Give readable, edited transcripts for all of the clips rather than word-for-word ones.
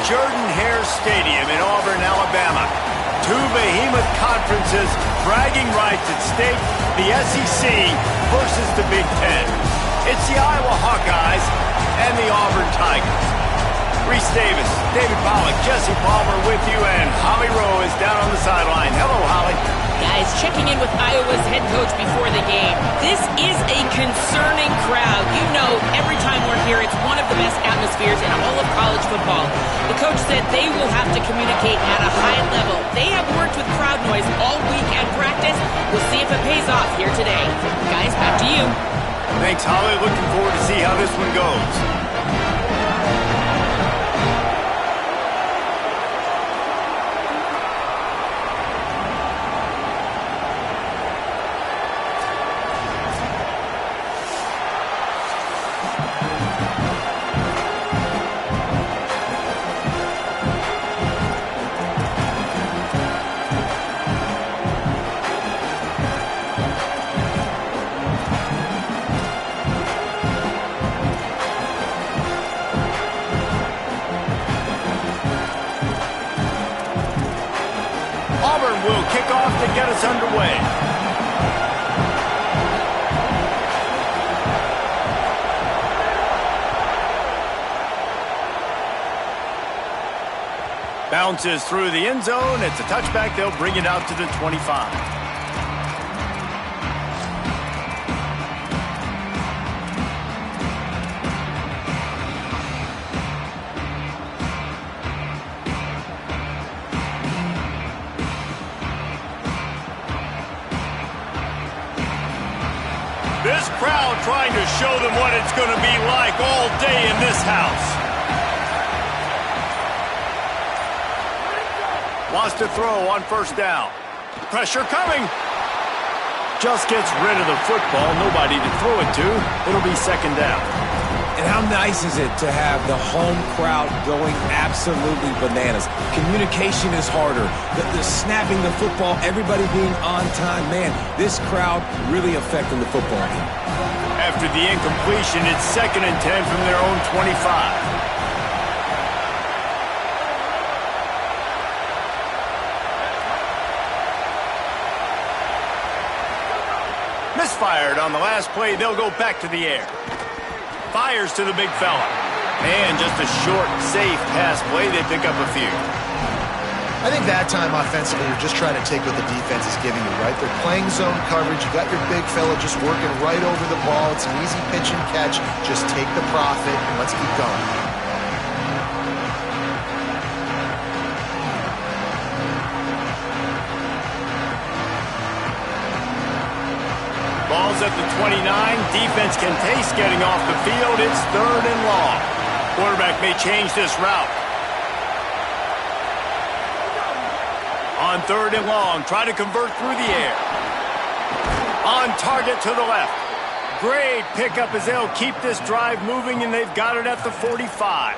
Jordan-Hare Stadium in Auburn, Alabama. Two behemoth conferences, bragging rights at stake, the SEC versus the Big Ten. It's the Iowa Hawkeyes and the Auburn Tigers. Reese Davis, David Pollack, Jesse Palmer with you, and Holly Rowe is down on the sideline. Hello, Holly. Guys, checking in with Iowa's head coach before the game. This is a concerning crowd. You know, every time we're here, it's one of the best atmospheres in all of college football. The coach said they will have to communicate at a high level. They have worked with crowd noise all week at practice. We'll see if it pays off here today. Guys, back to you. Thanks, Holly. Looking forward to see how this one goes. Will kick off to get us underway. Bounces through the end zone. It's a touchback. They'll bring it out to the 25. This crowd trying to show them what it's going to be like all day in this house. Wants to throw on first down. Pressure coming. Just gets rid of the football. Nobody to throw it to. It'll be second down. And how nice is it to have the home crowd going absolutely bananas? Communication is harder. The snapping the football, everybody being on time. Man, this crowd really affecting the football game. After the incompletion, it's 2nd and 10 from their own 25. Misfired on the last play. They'll go back to the air. Fires to the big fella. And just a short, safe pass play. They pick up a few. I think that time offensively, you're just trying to take what the defense is giving you, right? They're playing zone coverage. You got your big fella just working right over the ball. It's an easy pitch and catch. Just take the profit and let's keep going. Ball's at the 29. Defense can taste getting off the field. It's 3rd and long. Quarterback may change this route. On 3rd and long, try to convert through the air. On target to the left. Great pickup as they'll keep this drive moving, and they've got it at the 45.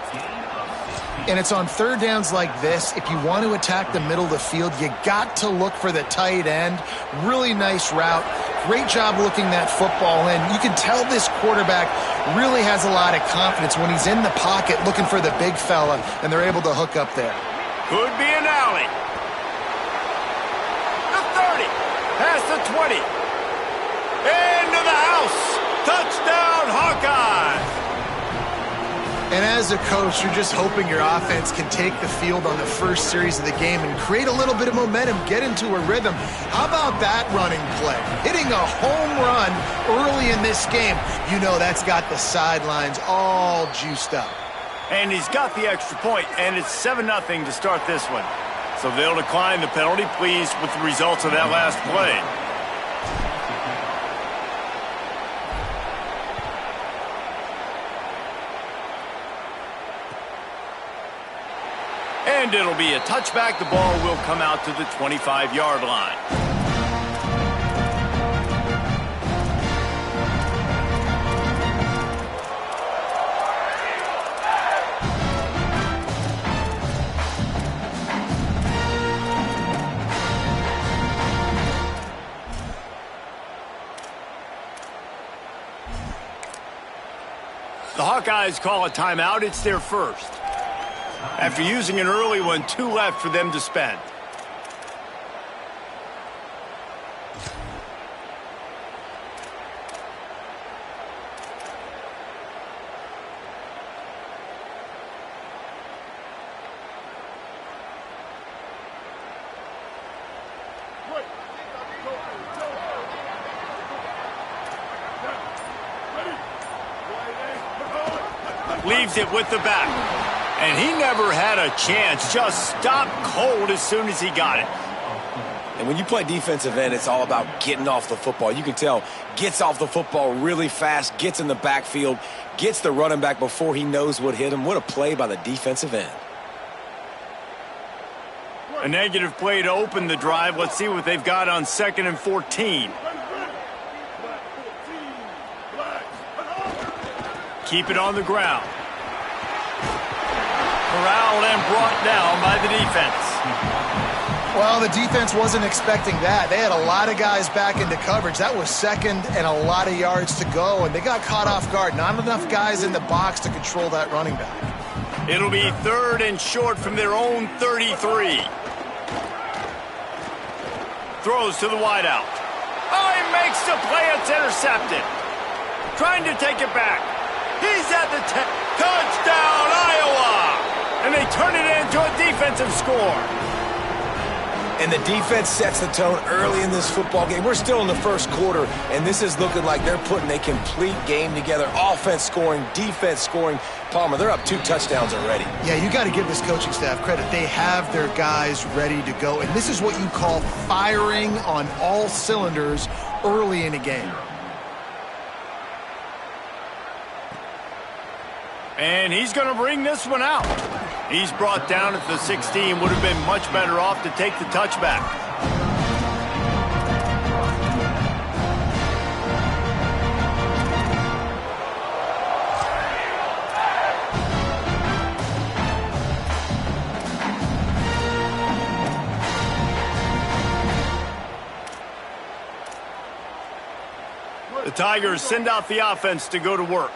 And it's on 3rd downs like this. If you want to attack the middle of the field, you got to look for the tight end. Really nice route. Great job looking that football in. You can tell this quarterback really has a lot of confidence when he's in the pocket looking for the big fella, and they're able to hook up there. Could be an alley. The 30. Past the 20. Into the house. Touchdown, Hawkeyes. And as a coach, you're just hoping your offense can take the field on the first series of the game and create a little bit of momentum, get into a rhythm. How about that running play? Hitting a home run early in this game. You know that's got the sidelines all juiced up. And he's got the extra point, and it's 7-0 to start this one. So they'll decline the penalty, pleased with the results of that last play. And it'll be a touchback. The ball will come out to the 25-yard line. The Hawkeyes call a timeout. It's their first. After using an early one, 2 left for them to spend. Leaves it with the back. And he never had a chance. Just stopped cold as soon as he got it. And when you play defensive end, it's all about getting off the football. You can tell, gets off the football really fast, gets in the backfield, gets the running back before he knows what hit him. What a play by the defensive end. A negative play to open the drive. Let's see what they've got on 2nd and 14. Keep it on the ground. Corralled and brought down by the defense. Well, the defense wasn't expecting that. They had a lot of guys back into coverage. That was 2nd and a lot of yards to go, and they got caught off guard. Not enough guys in the box to control that running back. It'll be 3rd and short from their own 33. Throws to the wideout. Oh, he makes the play. It's intercepted. Trying to take it back. He's at the 10. Touchdown, Iowa! And they turn it into a defensive score. And the defense sets the tone early in this football game. We're still in the first quarter, and this is looking like they're putting a complete game together. Offense scoring, defense scoring. Palmer, they're up 2 touchdowns already. Yeah, you got to give this coaching staff credit. They have their guys ready to go, and this is what you call firing on all cylinders early in a game. And he's going to bring this one out. He's brought down at the 16. Would have been much better off to take the touchback. The Tigers send out the offense to go to work.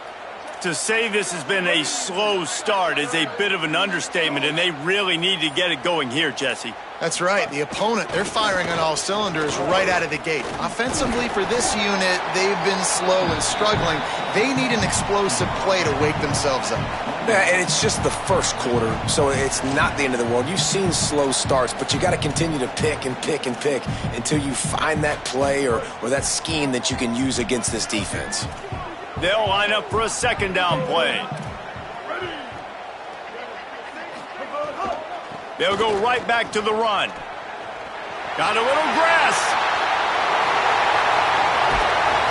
To say this has been a slow start is a bit of an understatement, and they really need to get it going here, Jesse. That's right. The opponent, they're firing on all cylinders right out of the gate. Offensively for this unit, they've been slow and struggling. They need an explosive play to wake themselves up. Yeah, and it's just the first quarter, so it's not the end of the world. You've seen slow starts, but you got to continue to pick and pick and pick until you find that play or that scheme that you can use against this defense. They'll line up for a 2nd down play. They'll go right back to the run. Got a little grass.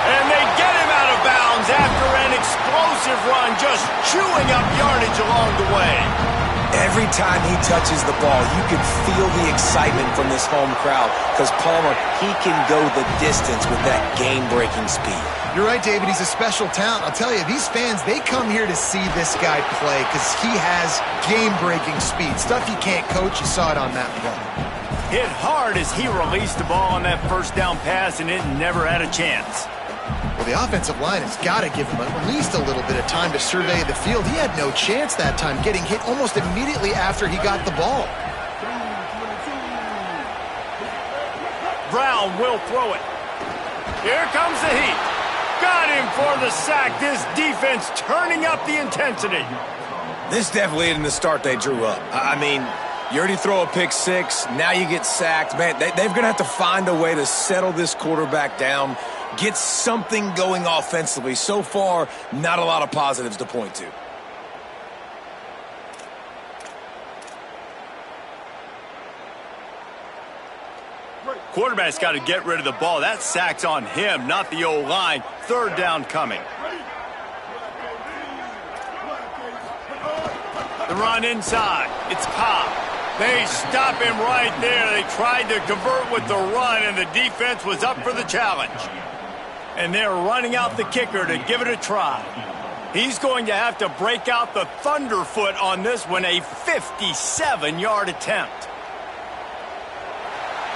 And they get him out of bounds after an explosive run, just chewing up yardage along the way. Every time he touches the ball, you can feel the excitement from this home crowd because Palmer, he can go the distance with that game-breaking speed. You're right, David. He's a special talent. I'll tell you, these fans, they come here to see this guy play because he has game-breaking speed. Stuff you can't coach. You saw it on that play. Hit hard as he released the ball on that 1st down pass, and it never had a chance. Well, the offensive line has got to give him at least a little bit of time to survey the field. He had no chance that time, getting hit almost immediately after he got the ball. Brown will throw it. Here comes the heat. Got him for the sack. This defense turning up the intensity. This definitely isn't the start they drew up. I mean, you already throw a pick 6. Now you get sacked. Man, they're going to have to find a way to settle this quarterback down, get something going offensively. So far, not a lot of positives to point to. Quarterback's got to get rid of the ball. That sack's on him, not the O-line. 3rd down coming. The run inside. It's Cobb. They stop him right there. They tried to convert with the run, and the defense was up for the challenge. And they're running out the kicker to give it a try. He's going to have to break out the thunderfoot on this one, a 57-yard attempt.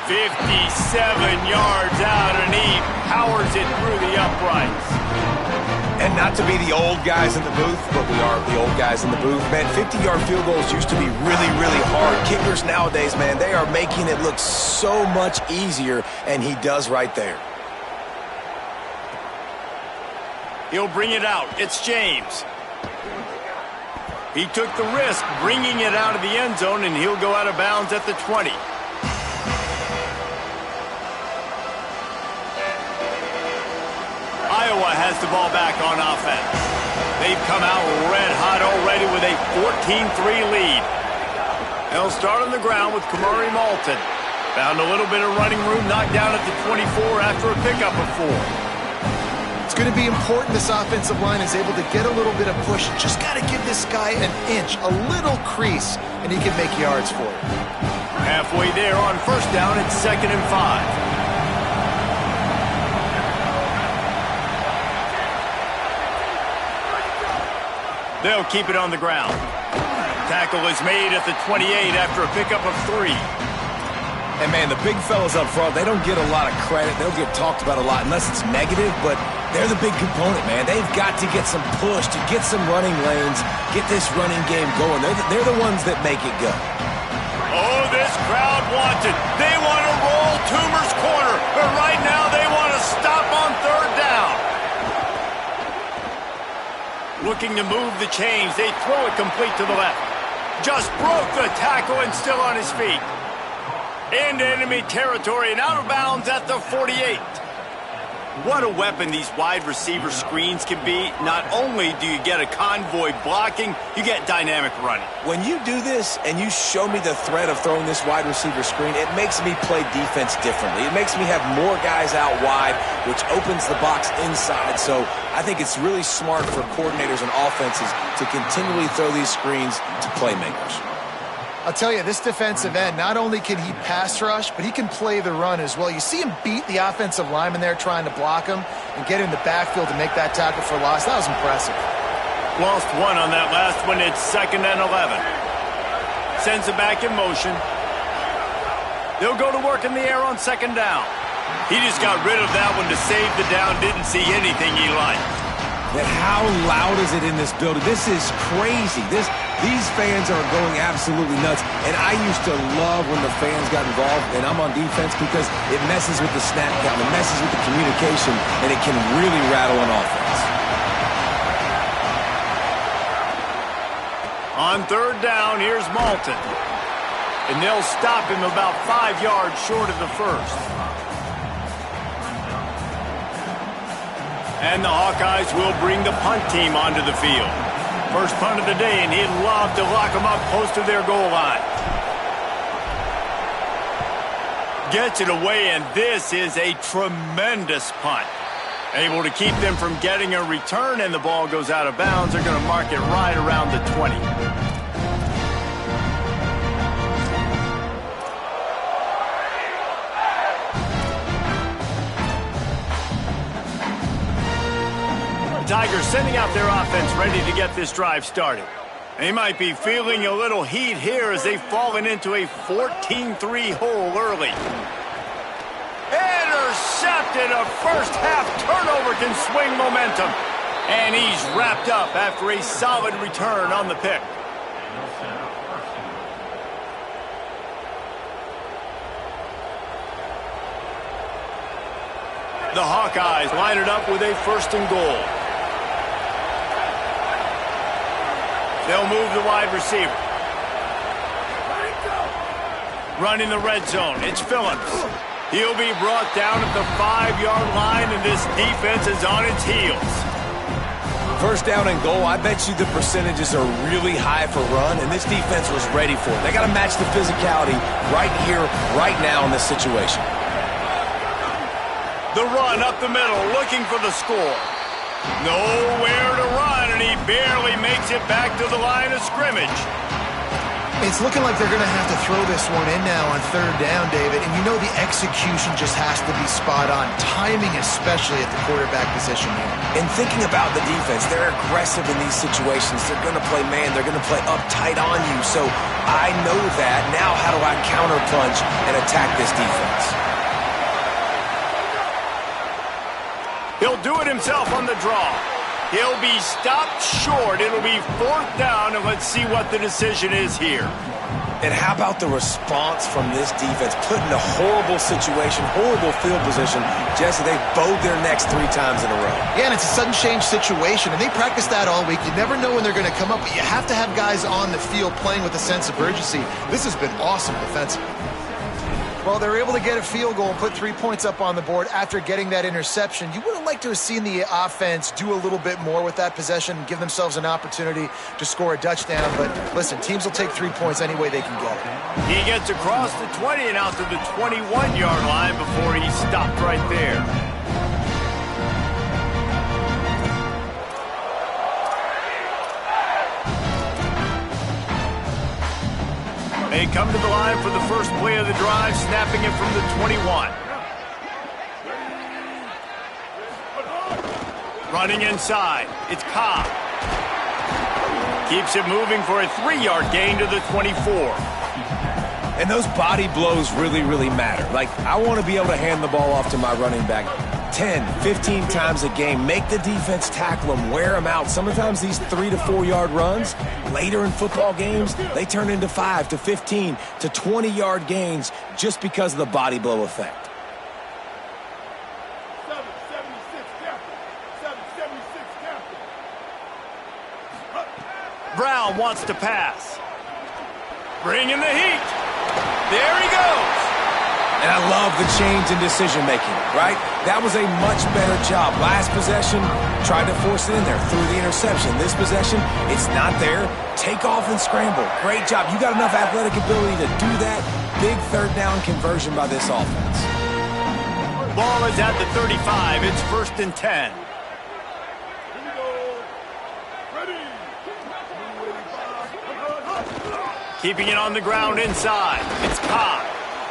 57 yards out, and he powers it through the uprights. And not to be the old guys in the booth, but we are the old guys in the booth. Man, 50-yard field goals used to be really, really hard. Kickers nowadays, man, they are making it look so much easier, and he does right there. He'll bring it out. It's James. He took the risk bringing it out of the end zone, and he'll go out of bounds at the 20. Iowa has the ball back on offense. They've come out red hot already with a 14-3 lead. They'll start on the ground with Kamari Malton. Found a little bit of running room, knocked down at the 24 after a pickup of 4. It's going to be important this offensive line is able to get a little bit of push. Just got to give this guy an inch, a little crease, and he can make yards for it. Halfway there on first down, it's 2nd and 5. They'll keep it on the ground. Tackle is made at the 28 after a pickup of 3. And, man, the big fellas up front, they don't get a lot of credit. They'll get talked about a lot unless it's negative, but they're the big component, man. They've got to get some push, to get some running lanes, get this running game going. They're the ones that make it go. Oh, this crowd wants it. They want to roll Toomer's corner, but right now they want to stop on 3rd down. Looking to move the chains. They throw it complete to the left. Just broke the tackle and still on his feet. Into enemy territory and out of bounds at the 48. What a weapon these wide receiver screens can be. Not only do you get a convoy blocking, you get dynamic running. When you do this and you show me the threat of throwing this wide receiver screen, it makes me play defense differently. It makes me have more guys out wide, which opens the box inside. So I think it's really smart for coordinators and offenses to continually throw these screens to playmakers. I'll tell you, this defensive end, not only can he pass rush, but he can play the run as well. You see him beat the offensive lineman there trying to block him and get in the backfield to make that tackle for loss. That was impressive. Lost 1 on that last one. It's 2nd and 11. Sends it back in motion. They'll go to work in the air on 2nd down. He just got rid of that one to save the down. Didn't see anything he liked. That how loud is it in this building? This is crazy. These fans are going absolutely nuts. And I used to love when the fans got involved, and I'm on defense because it messes with the snap count, it messes with the communication, and it can really rattle an offense. On 3rd down, here's Malton. And they'll stop him about 5 yards short of the 1st. And the Hawkeyes will bring the punt team onto the field. First punt of the day, and he'd love to lock them up close to their goal line. Gets it away, and this is a tremendous punt. Able to keep them from getting a return, and the ball goes out of bounds. They're going to mark it right around the 20. Tigers sending out their offense ready to get this drive started. They might be feeling a little heat here as they've fallen into a 14-3 hole early. Intercepted. A first half turnover can swing momentum. And he's wrapped up after a solid return on the pick. The Hawkeyes line it up with a 1st and goal. They'll move the wide receiver. Running the red zone. It's Phillips. He'll be brought down at the 5-yard line, and this defense is on its heels. 1st down and goal, I bet you the percentages are really high for run, and this defense was ready for it. They got to match the physicality right here, right now in this situation. The run up the middle, looking for the score. Nowhere to run, and he barely makes it back to the line of scrimmage. It's looking like they're going to have to throw this one in now on 3rd down, David. And you know the execution just has to be spot on. Timing especially at the quarterback position here. And thinking about the defense, they're aggressive in these situations. They're going to play man. They're going to play up tight on you. So I know that. Now how do I counterpunch and attack this defense? He'll do it himself on the draw. He'll be stopped short. It'll be 4th down, and let's see what the decision is here. And how about the response from this defense? Put in a horrible situation, horrible field position, just so they bowed their necks 3 times in a row. Yeah, and it's a sudden change situation, and they practice that all week. You never know when they're going to come up, but you have to have guys on the field playing with a sense of urgency. This has been awesome defensively. Well, they're able to get a field goal and put 3 points up on the board after getting that interception. You would have liked to have seen the offense do a little bit more with that possession and give themselves an opportunity to score a touchdown. But listen, teams will take 3 points any way they can get it. He gets across the 20 and out to the 21-yard line before he's stopped right there. They come to the line for the first play of the drive, snapping it from the 21. Running inside, it's Cobb. Keeps it moving for a 3-yard gain to the 24. And those body blows really, really matter. Like, I want to be able to hand the ball off to my running back 10, 15 times a game. Make the defense tackle them, wear them out. Sometimes these 3 to 4 yard runs, later in football games, they turn into 5 to 15 to 20-yard gains just because of the body blow effect. 776 captain. 776 captain. Brown wants to pass. Bring in the heat. There he goes. And I love the change in decision-making, right? That was a much better job. Last possession, tried to force it in there, threw the interception. This possession, it's not there. Take off and scramble. Great job. You got enough athletic ability to do that. Big 3rd down conversion by this offense. Ball is at the 35. It's 1st and 10. Keeping it on the ground inside. It's Cobb.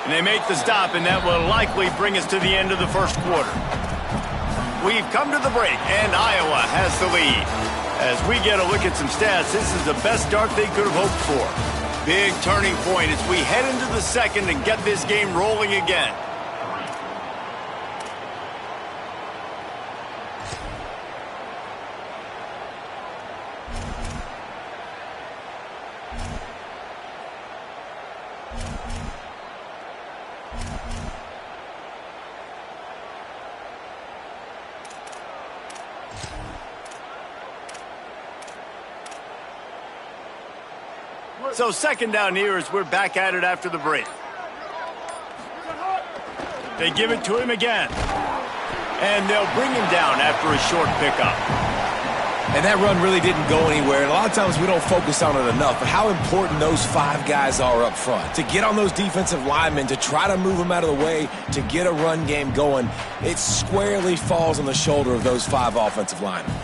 And they make the stop, and that will likely bring us to the end of the first quarter. We've come to the break, and Iowa has the lead. As we get a look at some stats, this is the best start they could have hoped for. Big turning point as we head into the second and get this game rolling again. So 2nd down here as we're back at it after the break. They give it to him again. And they'll bring him down after a short pickup. And that run really didn't go anywhere. And a lot of times we don't focus on it enough, but how important those 5 guys are up front. To get on those defensive linemen, to try to move them out of the way, to get a run game going, it squarely falls on the shoulder of those 5 offensive linemen.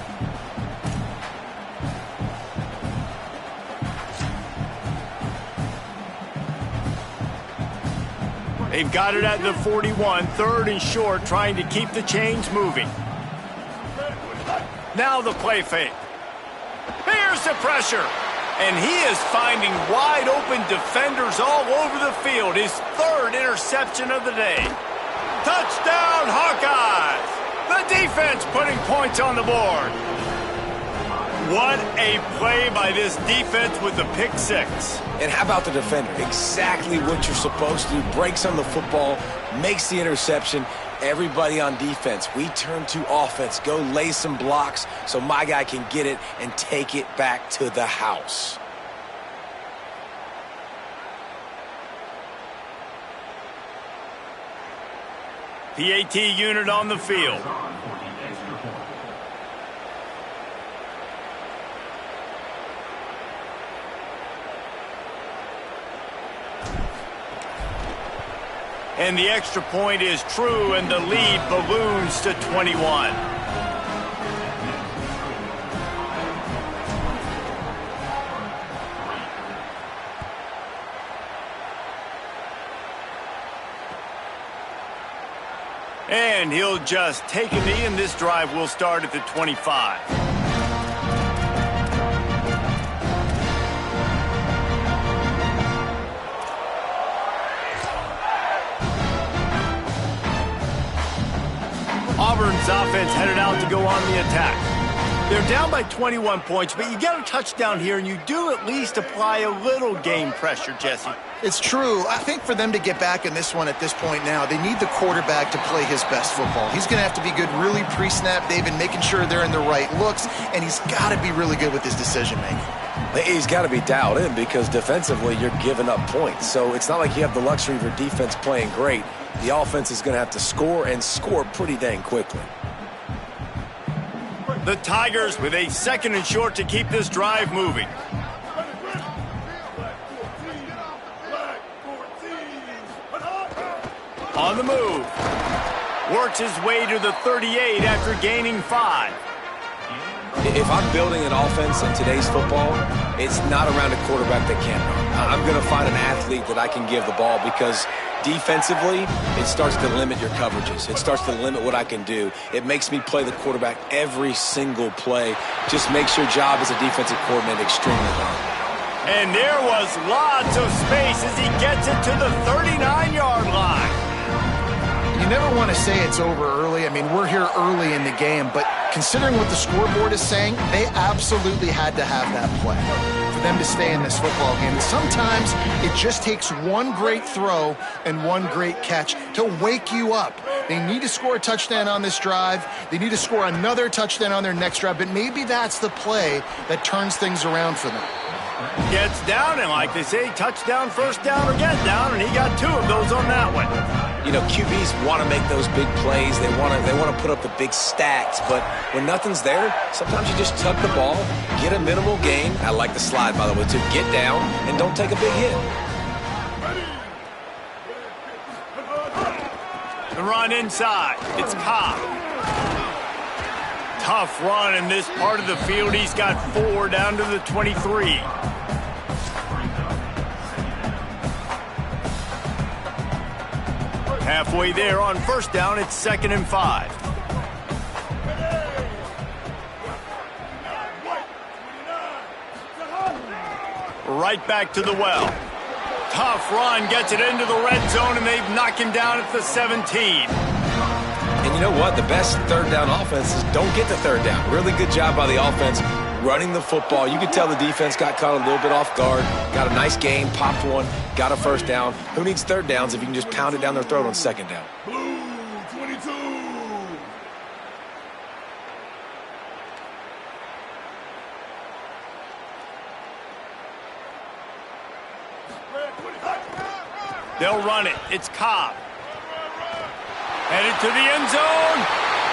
They've got it at the 41, 3rd and short, trying to keep the chains moving. Now the play fake. Here's the pressure. And he is finding wide open defenders all over the field. His 3rd interception of the day. Touchdown, Hawkeyes! The defense putting points on the board. What a play by this defense with the pick 6. And how about the defender? Exactly what you're supposed to do. Breaks on the football, makes the interception. Everybody on defense, we turn to offense. Go lay some blocks so my guy can get it and take it back to the house. PAT unit on the field. And the extra point is true, and the lead balloons to 21. And he'll just take a knee, and this drive will start at the 25. Auburn's offense headed out to go on the attack. They're down by 21 points, but you get a touchdown here, and you do at least apply a little game pressure, Jesse. It's true. I think for them to get back in this one at this point now, they need the quarterback to play his best football. He's going to have to be good really pre-snap, David, making sure they're in the right looks, and he's got to be really good with his decision-making. He's got to be dialed in because defensively you're giving up points. So it's not like you have the luxury of your defense playing great. The offense is going to have to score and score pretty dang quickly. The Tigers with a 2nd and short to keep this drive moving. On the move. Works his way to the 38 after gaining 5. If I'm building an offense in today's football, it's not around a quarterback that can't run. I'm going to find an athlete that I can give the ball because defensively, it starts to limit your coverages. It starts to limit what I can do. It makes me play the quarterback every single play. Just makes your job as a defensive coordinator extremely hard. And there was lots of space as he gets it to the 39-yard line. You never want to say it's over early. I mean, we're here early in the game, but considering what the scoreboard is saying, they absolutely had to have that play for them to stay in this football game. And sometimes it just takes one great throw and one great catch to wake you up. They need to score a touchdown on this drive. They need to score another touchdown on their next drive, but maybe that's the play that turns things around for them. Gets down, and like they say, touchdown, first down, or get down, and he got 2 of those on that one. You know, QBs want to make those big plays. They want to put up the big stats. But when nothing's there, sometimes you just tuck the ball, get a minimal gain. I like the slide, by the way, to get down and don't take a big hit. The run inside. It's Cobb. Tough run in this part of the field. He's got 4 down to the 23. Halfway there on first down, it's 2nd and 5. Right back to the well. Tough run, gets it into the red zone, and they've knocked him down at the 17. And you know what? The best third down offenses don't get the third down. Really good job by the offense running the football. You could tell the defense got caught a little bit off guard. Got a nice game, popped one, got a first down. Who needs third downs if you can just pound it down their throat on 2nd down? Blue 22. They'll run it. It's Cobb. Headed to the end zone.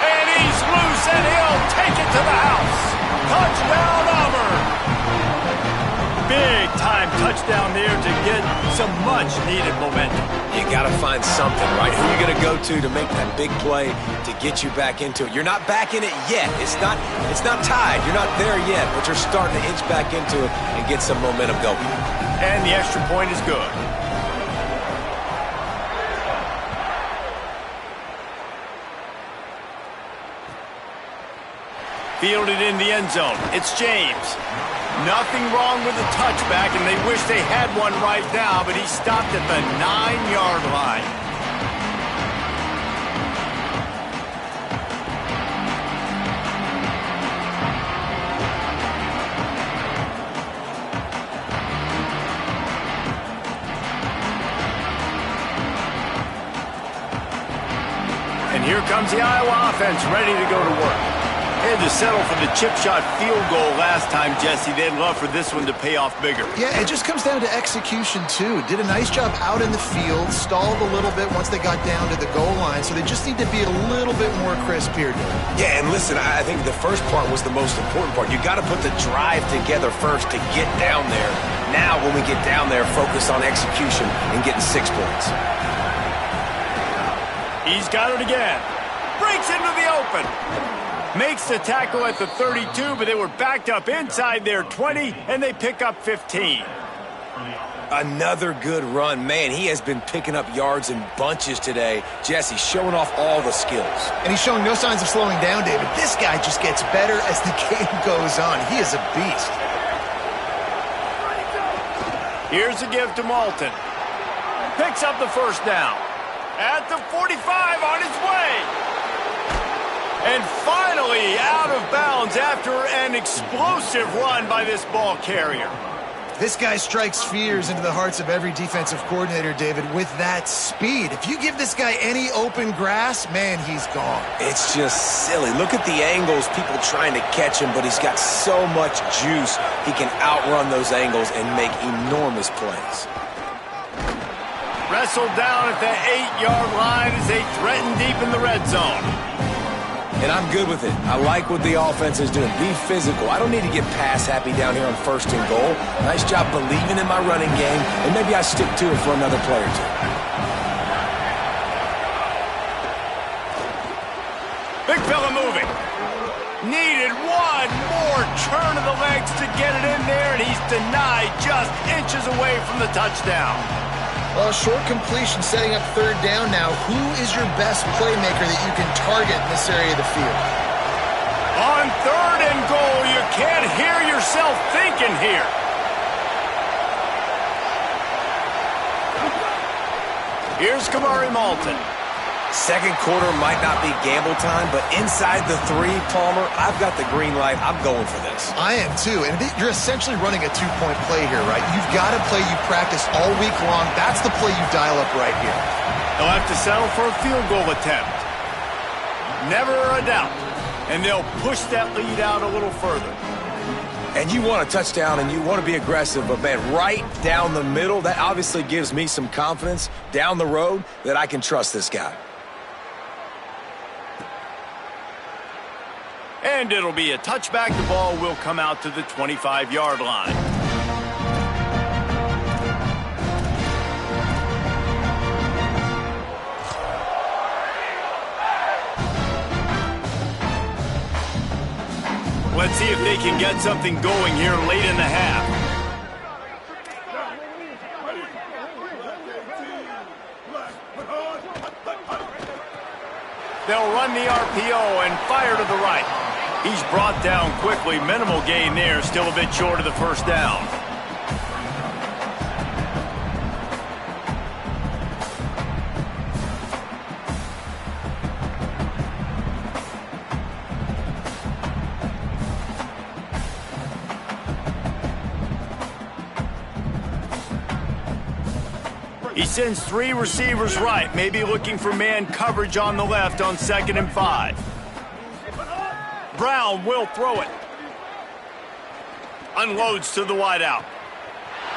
And he's loose, and he'll take it to the house. Touchdown, Auburn. Big-time touchdown there to get some much-needed momentum. You got to find something, right? Who are you going to go to make that big play to get you back into it? You're not back in it yet. It's not tied. You're not there yet, but you're starting to inch back into it and get some momentum going. And the extra point is good. Fielded in the end zone. It's James. Nothing wrong with the touchback, and they wish they had one right now, but he stopped at the 9-yard line. And here comes the Iowa offense ready to go to work. They had to settle for the chip shot field goal last time, Jesse. They'd love for this one to pay off bigger. Yeah, it just comes down to execution, too. Did a nice job out in the field, stalled a little bit once they got down to the goal line, so they just need to be a little bit more crisp here, Dave. Yeah, and listen, I think the first part was the most important part. You got to put the drive together first to get down there. Now, when we get down there, focus on execution and getting 6 points. He's got it again. Breaks into the open. Makes the tackle at the 32, but they were backed up inside their 20, and they pick up 15. Another good run. Man, he has been picking up yards in bunches today. Jesse showing off all the skills. And he's showing no signs of slowing down, David. This guy just gets better as the game goes on. He is a beast. Here's a give to Malton. Picks up the first down. At the 45 on his way. And finally out of bounds after an explosive run by this ball carrier. This guy strikes fears into the hearts of every defensive coordinator, David, with that speed. If you give this guy any open grass, man, he's gone. It's just silly. Look at the angles, people trying to catch him, but he's got so much juice. He can outrun those angles and make enormous plays. Wrestled down at the 8-yard line as they threaten deep in the red zone. And I'm good with it. I like what the offense is doing. Be physical. I don't need to get pass happy down here on 1st and goal. Nice job believing in my running game, and maybe I stick to it for another play or two. Big fella moving. Needed one more turn of the legs to get it in there, and he's denied just inches away from the touchdown. Short completion setting up 3rd down now. Who is your best playmaker that you can target in this area of the field? On 3rd and goal, you can't hear yourself thinking here. Here's Kamari Malton. 2nd quarter might not be gamble time, but inside the 3, Palmer, I've got the green light. I'm going for this. I am too, and you're essentially running a 2-point play here, right? You've got a play you practice all week long. That's the play you dial up right here. They'll have to settle for a field goal attempt. Never a doubt. And they'll push that lead out a little further. And you want a touchdown and you want to be aggressive, but man, right down the middle, that obviously gives me some confidence down the road that I can trust this guy. And it'll be a touchback. The ball will come out to the 25-yard line. Let's see if they can get something going here late in the half. They'll run the RPO and fire to the right. He's brought down quickly. Minimal gain there. Still a bit short of the 1st down. He sends 3 receivers right, maybe looking for man coverage on the left on 2nd and 5. Brown will throw it. Unloads to the wideout.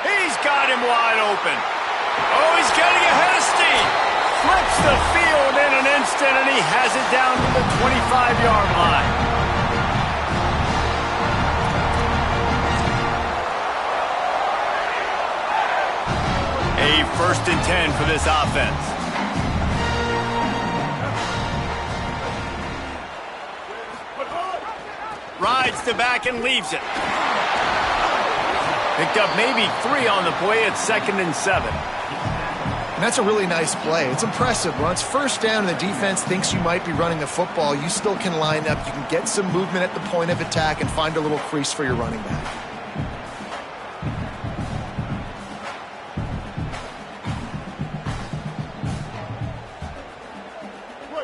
He's got him wide open. Oh, he's getting ahead of steam. Flips the field in an instant, and he has it down to the 25-yard line. A 1st and 10 for this offense. Rides the back and leaves it. Picked up maybe 3 on the play at 2nd and 7. And that's a really nice play. It's impressive. When it's 1st down and the defense thinks you might be running the football, you still can line up. You can get some movement at the point of attack and find a little crease for your running back.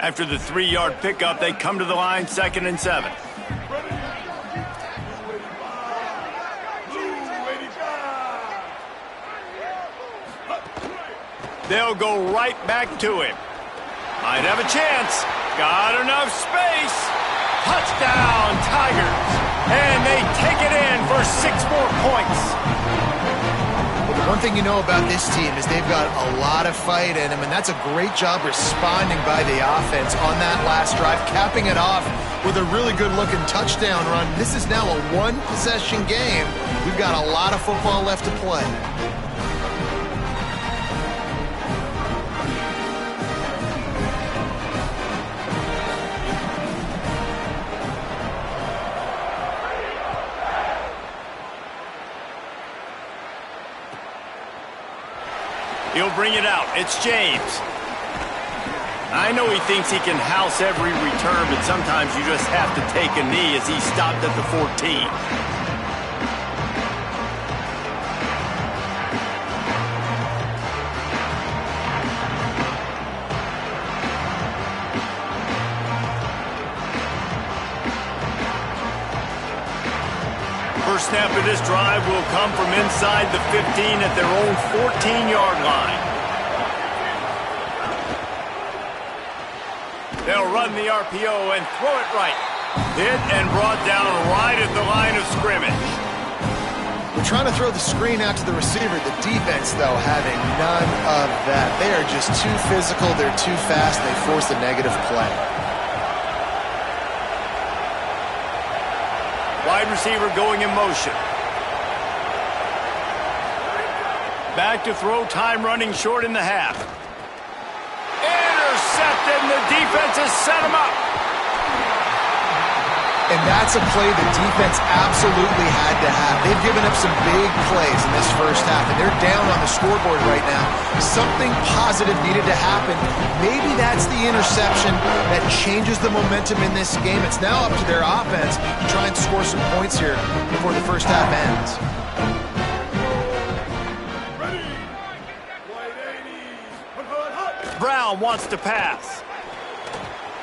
After the 3-yard pickup, they come to the line, 2nd and 7. They'll go right back to him. Might have a chance. Got enough space. Touchdown, Tigers. And they take it in for 6 more points. Well, the one thing you know about this team is they've got a lot of fight in them, and that's a great job responding by the offense on that last drive, capping it off with a really good-looking touchdown run. This is now a 1-possession game. We've got a lot of football left to play. He'll bring it out. It's James. I know he thinks he can house every return, but sometimes you just have to take a knee as he stopped at the 14. First snap of this drive will come from inside the 15 at their own 14-yard line. They'll run the RPO and throw it right. Hit and brought down right at the line of scrimmage. We're trying to throw the screen out to the receiver. The defense, though, having none of that. They are just too physical. They're too fast. They force a negative play. Wide receiver going in motion. Back to throw, time running short in the half. Intercepted, and the defense has set him up. And that's a play the defense absolutely had to have. They've given up some big plays in this first half, and they're down on the scoreboard right now. Something positive needed to happen. Maybe that's the interception that changes the momentum in this game. It's now up to their offense to try and score some points here before the first half ends. Brown wants to pass.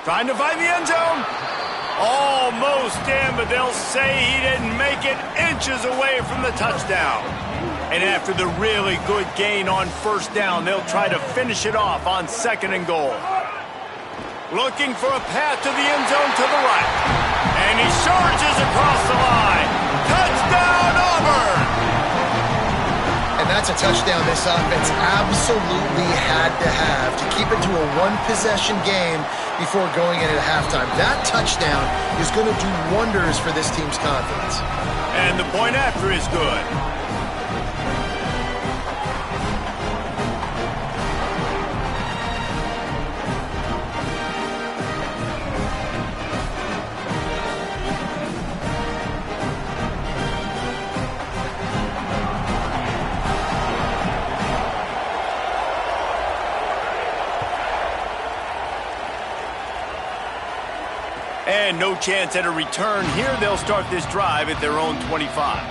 Trying to find the end zone. Almost in, but they'll say he didn't make it, inches away from the touchdown. And after the really good gain on first down, they'll try to finish it off on 2nd and goal. Looking for a path to the end zone to the right. And he surges across the line. Touchdown, Auburn! And that's a touchdown this offense absolutely had to have to keep it to a one-possession game before going in at halftime. That touchdown is going to do wonders for this team's confidence. And the point after is good. And no chance at a return here. They'll start this drive at their own 25.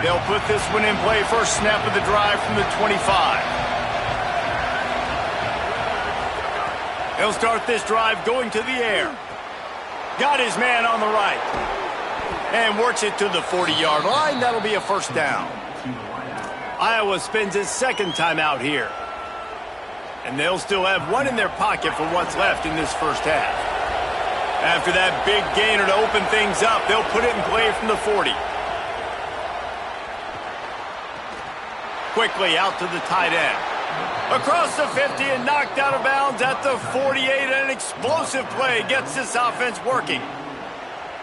They'll put this one in play. First snap of the drive from the 25. They'll start this drive going to the air. Got his man on the right. And works it to the 40-yard line. That'll be a first down. Iowa spends his second time out here. And they'll still have one in their pocket for what's left in this first half. After that big gainer to open things up, they'll put it in play from the 40. Quickly out to the tight end. Across the 50 and knocked out of bounds at the 48. An explosive play gets this offense working.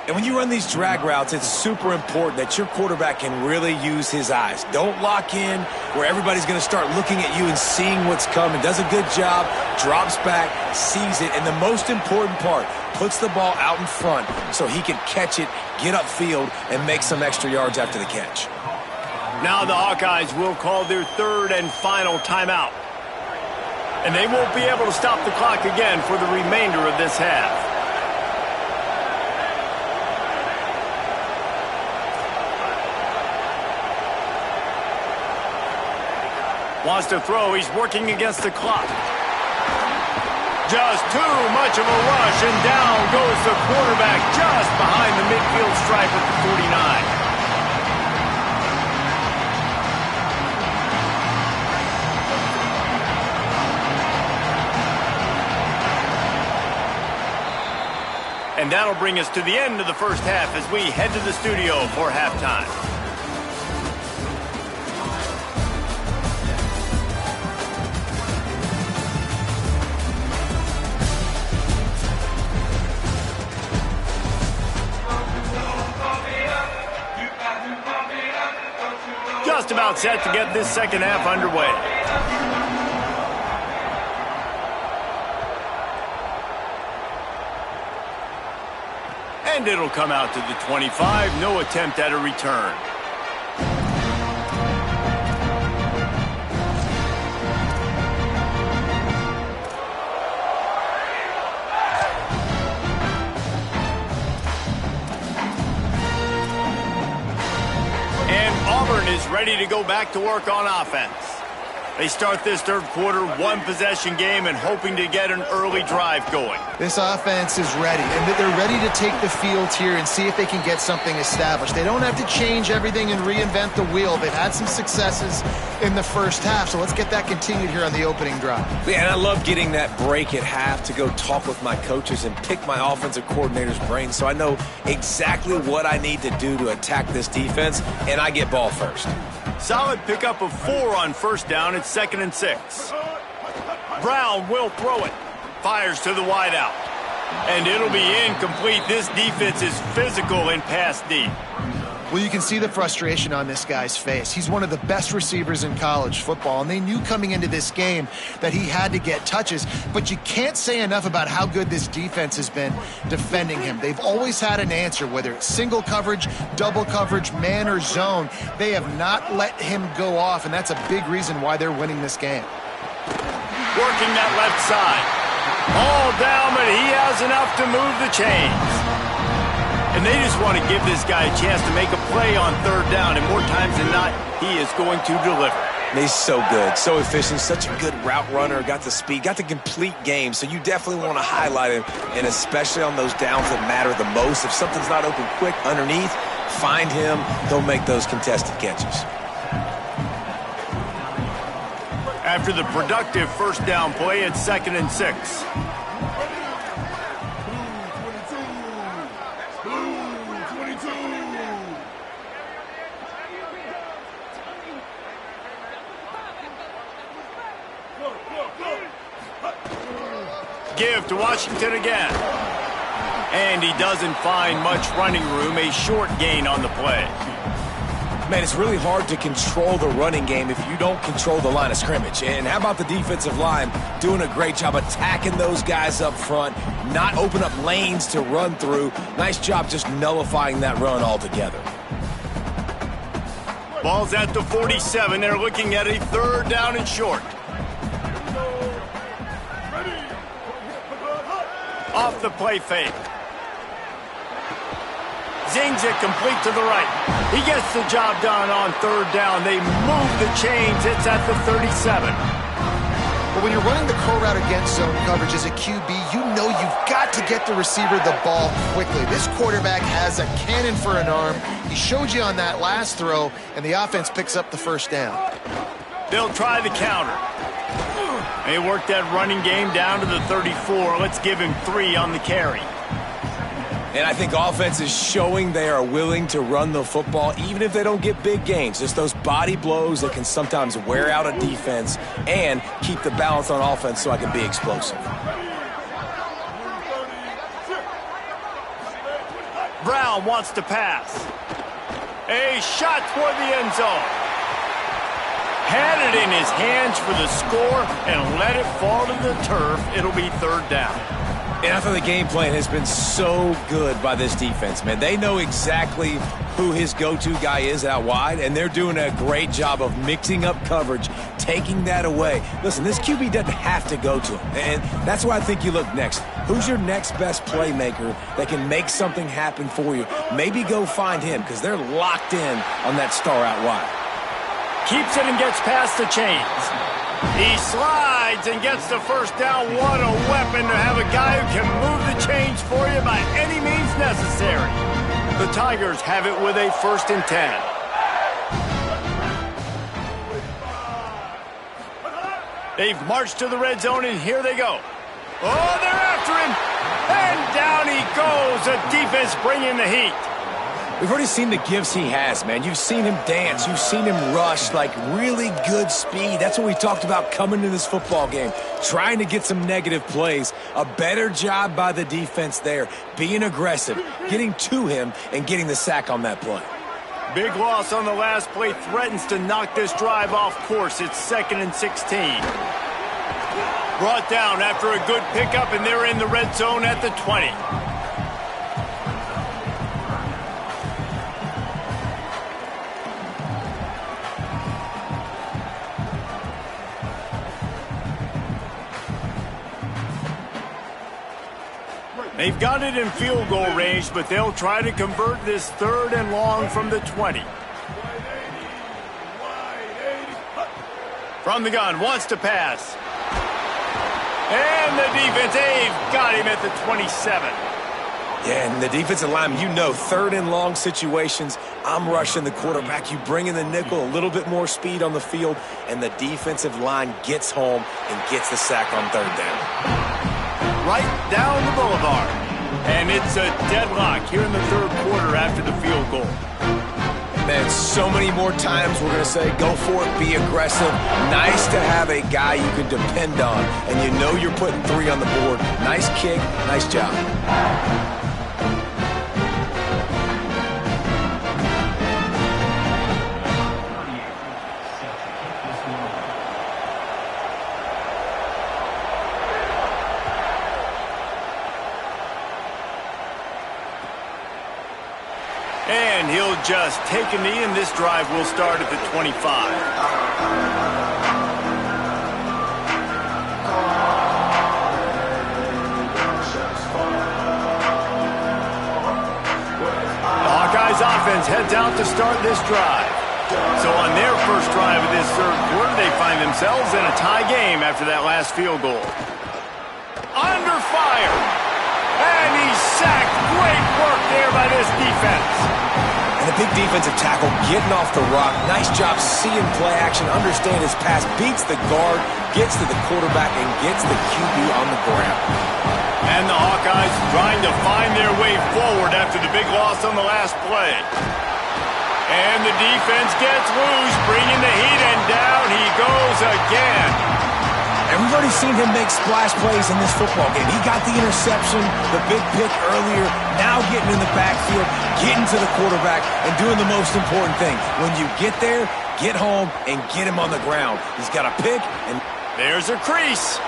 And when you run these drag routes, it's super important that your quarterback can really use his eyes. Don't lock in where everybody's going to start looking at you and seeing what's coming. Does a good job, drops back, sees it, and the most important part, puts the ball out in front so he can catch it, get upfield, and make some extra yards after the catch. Now the Hawkeyes will call their third and final timeout. And they won't be able to stop the clock again for the remainder of this half. Wants to throw. He's working against the clock. Just too much of a rush, and down goes the quarterback just behind the midfield stripe at the 49. And that'll bring us to the end of the first half as we head to the studio for halftime. Just about set to get this second half underway. And it'll come out to the 25. No attempt at a return. And Auburn is ready to go back to work on offense. They start this third quarter, one-possession game, and hoping to get an early drive going. This offense is ready, and they're ready to take the field here and see if they can get something established. They don't have to change everything and reinvent the wheel. They've had some successes in the first half, so let's get that continued here on the opening drive. Yeah, and I love getting that break at half to go talk with my coaches and pick my offensive coordinator's brain so I know exactly what I need to do to attack this defense, and I get ball first. Solid pickup of 4 on first down. It's 2nd and 6. Brown will throw it. Fires to the wideout. And it'll be incomplete. This defense is physical in pass deep. Well, you can see the frustration on this guy's face. He's one of the best receivers in college football, and they knew coming into this game that he had to get touches, but you can't say enough about how good this defense has been defending him. They've always had an answer, whether it's single coverage, double coverage, man or zone. They have not let him go off, and that's a big reason why they're winning this game. Working that left side. All down, but he has enough to move the chains. And they just want to give this guy a chance to make a play on third down, and more times than not, he is going to deliver. He's so good, so efficient, such a good route runner, got the speed, got the complete game, so you definitely want to highlight him, and especially on those downs that matter the most. If something's not open quick underneath, find him, he'll make those contested catches. After the productive first down play, it's 2nd and 6. Give to Washington again. And he doesn't find much running room, a short gain on the play. Man, it's really hard to control the running game if you don't control the line of scrimmage. And how about the defensive line doing a great job attacking those guys up front, not open up lanes to run through. Nice job just nullifying that run altogether. Ball's at the 47. They're looking at a 3rd down and short. Off the play fake. Zings it complete to the right. He gets the job done on 3rd down. They move the chains. It's at the 37. But when you're running the curl route against zone coverage as a QB, you know you've got to get the receiver the ball quickly. This quarterback has a cannon for an arm. He showed you on that last throw, and the offense picks up the first down. They'll try the counter. They work that running game down to the 34. Let's give him 3 on the carry. And I think offense is showing they are willing to run the football, even if they don't get big gains. Just those body blows that can sometimes wear out a defense and keep the balance on offense so I can be explosive. Brown wants to pass. A shot toward the end zone. Had it in his hands for the score and let it fall to the turf. It'll be 3rd down. And I thought the game plan has been so good by this defense, man. They know exactly who his go-to guy is out wide, and they're doing a great job of mixing up coverage, taking that away. Listen, this QB doesn't have to go to him, and that's why I think you look next. Who's your next best playmaker that can make something happen for you? Maybe go find him, because they're locked in on that star out wide. Keeps it and gets past the chains. He slides and gets the first down. What a weapon to have a guy who can move the chains for you by any means necessary. The Tigers have it with a 1st and 10. They've marched to the red zone, and here they go. Oh, they're after him. And down he goes. The defense bringing the heat. We've already seen the gifts he has, man. You've seen him dance. You've seen him rush, like really good speed. That's what we talked about coming to this football game, trying to get some negative plays. A better job by the defense there, being aggressive, getting to him, and getting the sack on that play. Big loss on the last play threatens to knock this drive off course. It's 2nd and 16. Brought down after a good pickup, and they're in the red zone at the 20. They've got it in field goal range, but they'll try to convert this 3rd and long from the 20. From the gun, wants to pass. And the defense, they've got him at the 27. Yeah, and the defensive lineman, you know, third and long situations, I'm rushing the quarterback. You bring in the nickel, a little bit more speed on the field, and the defensive line gets home and gets the sack on third down. Right down the boulevard. And it's a deadlock here in the third quarter after the field goal. Man, so many more times we're going to say, go for it, be aggressive. Nice to have a guy you can depend on, and you know you're putting 3 on the board. Nice kick, nice job. And he'll just take a knee, and this drive will start at the 25. The Hawkeyes offense heads out to start this drive. So on their first drive of this third quarter, they find themselves in a tie game after that last field goal. Under fire. And he's sacked. Great work there by this defense. And the big defensive tackle getting off the rock. Nice job seeing play action, understand his pass, beats the guard, gets to the quarterback, and gets the QB on the ground. And the Hawkeyes trying to find their way forward after the big loss on the last play. And the defense gets loose, bringing the heat, and down he goes again. And we've already seen him make splash plays in this football game. He got the interception, the big pick earlier, now getting in the backfield, getting to the quarterback, and doing the most important thing. When you get there, get home, and get him on the ground. He's got a pick, and there's a crease.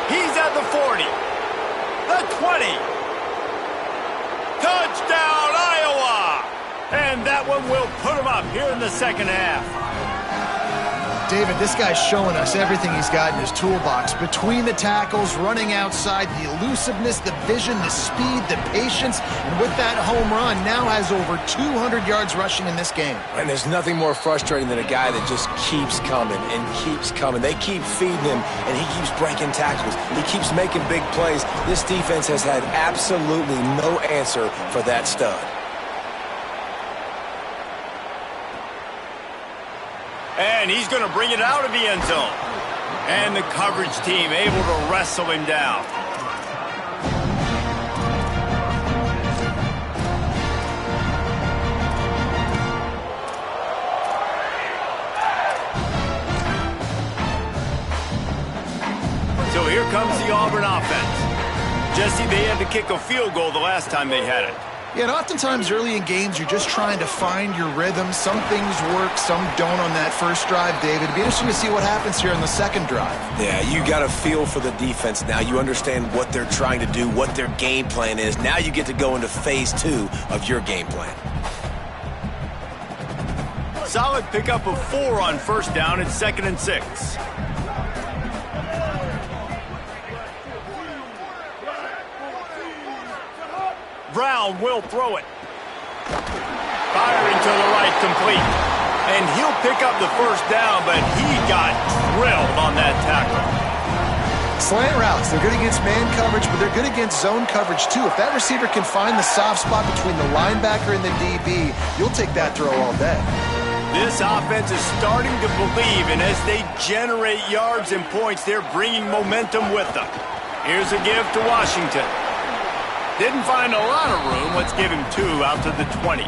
He's at the 40, the 20. Touchdown, Iowa! And that one will put him up here in the second half. David, this guy's showing us everything he's got in his toolbox. Between the tackles, running outside, the elusiveness, the vision, the speed, the patience, and with that home run, now has over 200 yards rushing in this game. And there's nothing more frustrating than a guy that just keeps coming and keeps coming. They keep feeding him, and he keeps breaking tackles. He keeps making big plays. This defense has had absolutely no answer for that stud. And he's going to bring it out of the end zone. And the coverage team able to wrestle him down. So here comes the Auburn offense. Jesse, they had to kick a field goal the last time they had it. Yeah, and oftentimes early in games, you're just trying to find your rhythm. Some things work, some don't on that first drive, David. It'd be interesting to see what happens here on the second drive. Yeah, you got a feel for the defense now. You understand what they're trying to do, what their game plan is. Now you get to go into phase 2 of your game plan. Solid pickup of 4 on first down. It's 2nd and 6. Brown will throw it. Firing to the right, complete. And he'll pick up the first down, but he got drilled on that tackle. Slant routes, they're good against man coverage, but they're good against zone coverage too. If that receiver can find the soft spot between the linebacker and the DB, you'll take that throw all day. This offense is starting to believe, and as they generate yards and points, they're bringing momentum with them. Here's a give to Washington. Didn't find a lot of room. Let's give him 2 out to the 20.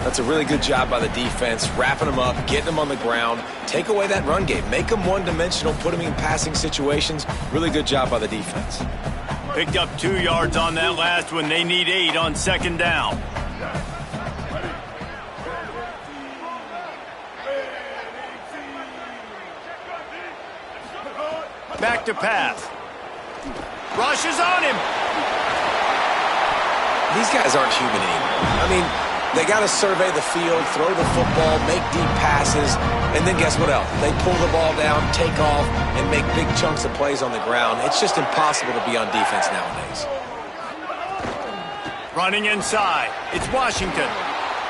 That's a really good job by the defense, wrapping them up, getting them on the ground, take away that run game, make them one-dimensional, put them in passing situations. Really good job by the defense. Picked up 2 yards on that last one. They need 8 on second down. Back to pass. Rushes on him. These guys aren't human anymore. I mean, they got to survey the field, throw the football, make deep passes, and then guess what else? They pull the ball down, take off, and make big chunks of plays on the ground. It's just impossible to be on defense nowadays. Running inside. It's Washington.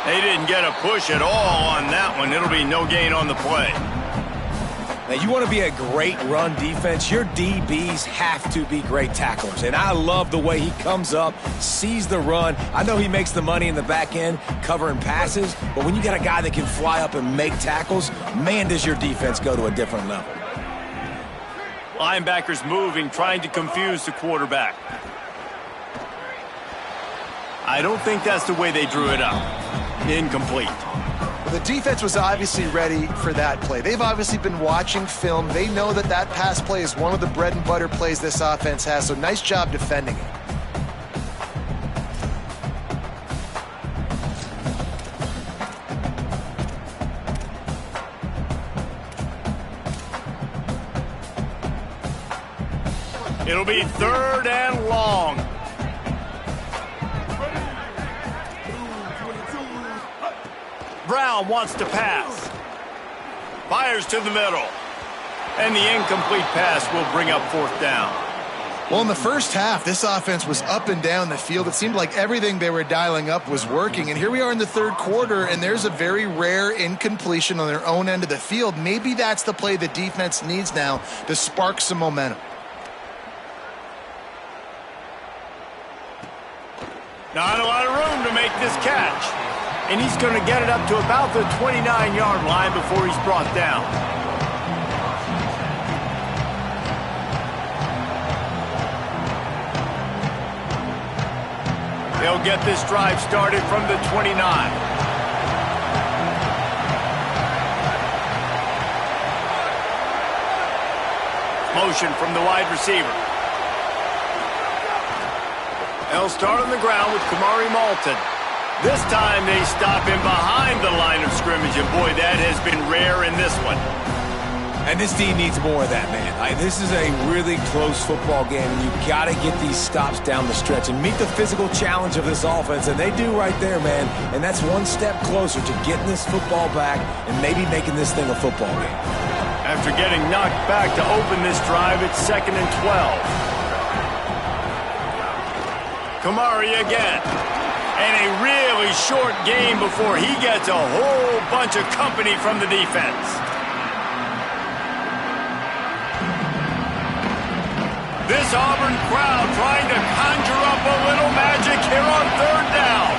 They didn't get a push at all on that one. It'll be no gain on the play. Now, you want to be a great run defense, your DBs have to be great tacklers. And I love the way he comes up, sees the run. I know he makes the money in the back end covering passes, but when you got a guy that can fly up and make tackles, man, does your defense go to a different level. Linebackers moving, trying to confuse the quarterback. I don't think that's the way they drew it up. Incomplete. Well, the defense was obviously ready for that play. They've obviously been watching film. They know that that pass play is one of the bread and butter plays this offense has, so nice job defending it. It'll be 3rd and long. Brown wants to pass. Fires to the middle. And the incomplete pass will bring up 4th down. Well, in the first half, this offense was up and down the field. It seemed like everything they were dialing up was working. And here we are in the 3rd quarter, and there's a very rare incompletion on their own end of the field. Maybe that's the play the defense needs now to spark some momentum. Not a lot of room to make this catch. And he's going to get it up to about the 29-yard line before he's brought down. They'll get this drive started from the 29. Motion from the wide receiver. They'll start on the ground with Kamari Malton. This time they stop him behind the line of scrimmage, and boy, that has been rare in this one. And this team needs more of that, man. This is a really close football game, and you've got to get these stops down the stretch and meet the physical challenge of this offense, and they do right there, man. And that's one step closer to getting this football back and maybe making this thing a football game. After getting knocked back to open this drive, it's 2nd and 12. Kamari again. And a really short game before he gets a whole bunch of company from the defense. This Auburn crowd trying to conjure up a little magic here on 3rd down.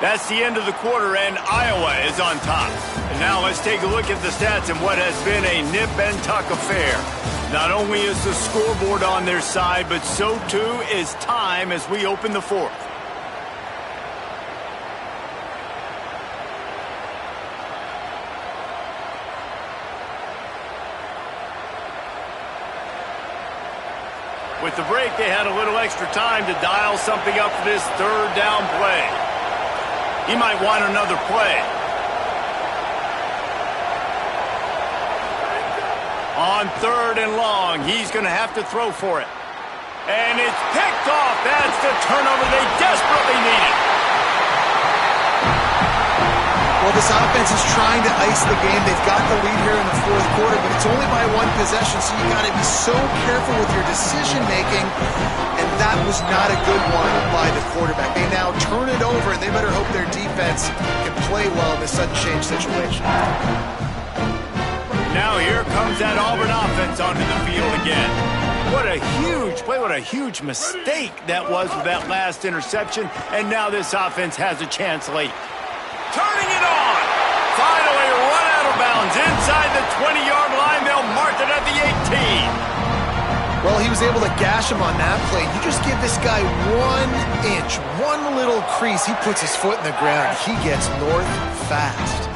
That's the end of the quarter, and Iowa is on top. And now let's take a look at the stats in what has been a nip-and-tuck affair. Not only is the scoreboard on their side, but so too is time as we open the 4th. With the break, they had a little extra time to dial something up for this 3rd down play. He might want another play. On 3rd and long, he's going to have to throw for it. And it's picked off. That's the turnover they desperately needed. Well, this offense is trying to ice the game. They've got the lead here in the 4th quarter, but it's only by 1 possession, so you got to be so careful with your decision-making, and that was not a good one by the quarterback. They now turn it over, and they better hope their defense can play well in this sudden change situation. Now here comes that Auburn offense onto the field again. What a huge play, what a huge mistake that was with that last interception, and now this offense has a chance late. Turning it on! Finally run out of bounds inside the 20-yard line. They'll mark it at the 18. Well, he was able to gash him on that play. You just give this guy 1 inch, one little crease, he puts his foot in the ground. He gets north fast.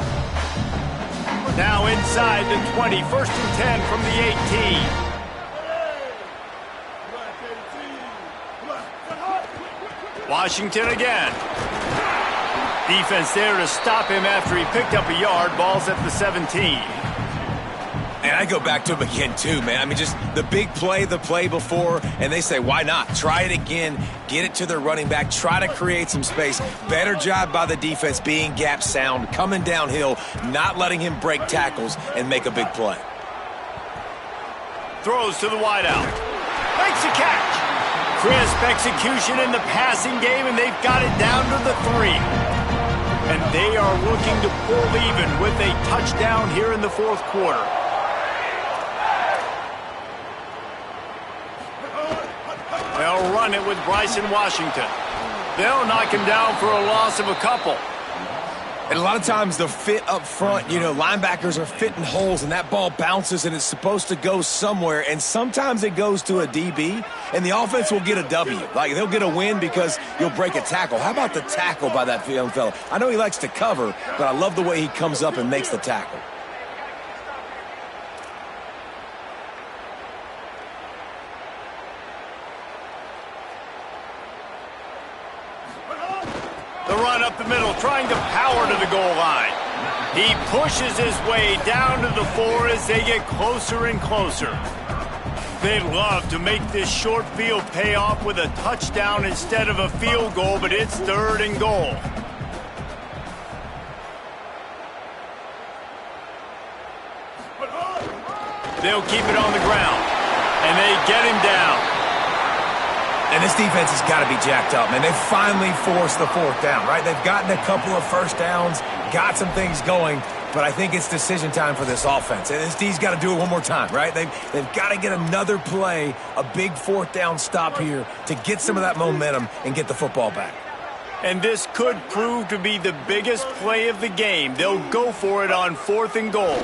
Now inside the 20, 1st and 10 from the 18. Washington again. Defense there to stop him after he picked up a yard. Ball's at the 17. And I go back to him again, too, man. I mean, just the big play, the play before, and they say, why not? Try it again, get it to their running back, try to create some space. Better job by the defense being gap sound, coming downhill, not letting him break tackles and make a big play. Throws to the wideout. Makes a catch. Crisp execution in the passing game, and they've got it down to the 3. And they are looking to pull even with a touchdown here in the fourth quarter. They'll run it with Bryson Washington. They'll knock him down for a loss of a couple. And a lot of times the fit up front, linebackers are fitting holes and that ball bounces and it's supposed to go somewhere. And sometimes it goes to a DB and the offense will get a W. Like they'll get a win because you'll break a tackle. How about the tackle by that young fella? I know he likes to cover, but I love the way he comes up and makes the tackle. The run up the middle, trying to power to the goal line. He pushes his way down to the 4 as they get closer and closer. They'd love to make this short field pay off with a touchdown instead of a field goal, but it's 3rd and goal. They'll keep it on the ground, and they get him down. And this defense has got to be jacked up, man. They finally forced the 4th down, right? They've gotten a couple of first downs, got some things going, but I think it's decision time for this offense. And this D's got to do it one more time, right? They've got to get another play, a big 4th down stop here to get some of that momentum and get the football back. And this could prove to be the biggest play of the game. They'll go for it on 4th and goal.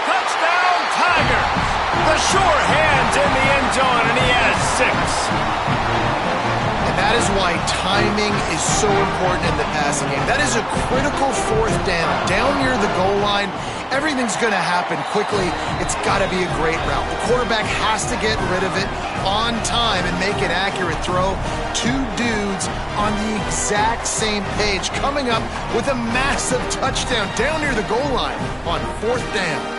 Touchdown, Tigers! The sure hands in the end zone, and he has 6. And that is why timing is so important in the passing game. That is a critical 4th down near the goal line. Everything's going to happen quickly. It's got to be a great route. The quarterback has to get rid of it on time and make an accurate throw. 2 dudes on the exact same page coming up with a massive touchdown down near the goal line on 4th down.